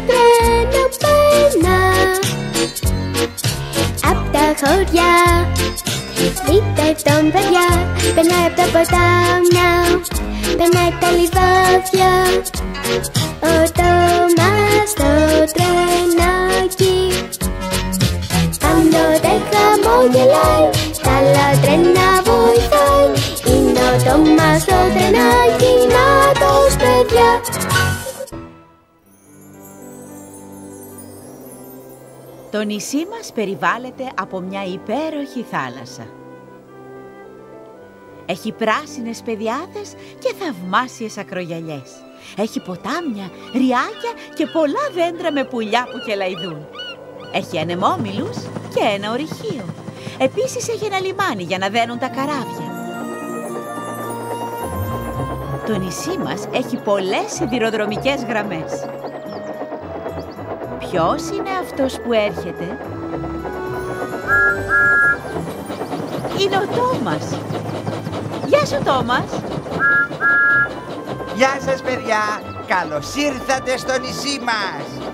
τρένο περνά απ' τα χωριά. Δείτε τον παιδιά, περνάει απ' τα ποτάμια, περνάει τα λιβάδια. Ο Τόμας στο τρενάκι πάντοτε χαμογελάει, τα άλλα τρένα βοηθάει. Είναι ο Τόμας στο τρενάκι, νάτος παιδιά. Το νησί μας περιβάλλεται από μια υπέροχη θάλασσα. Έχει πράσινες πεδιάδες και θαυμάσιες ακρογιαλιές. Έχει ποτάμια, ριάκια και πολλά δέντρα με πουλιά που κελαϊδούν. Έχει ανεμόμυλους και ένα ορυχείο. Επίσης έχει ένα λιμάνι για να δένουν τα καράβια. Το νησί μας έχει πολλές σιδηροδρομικές γραμμές. Ποιος είναι αυτός που έρχεται? Είναι ο Τόμας. Γεια σου, Τόμας. Γεια σας, παιδιά. Καλώς ήρθατε στο νησί μας.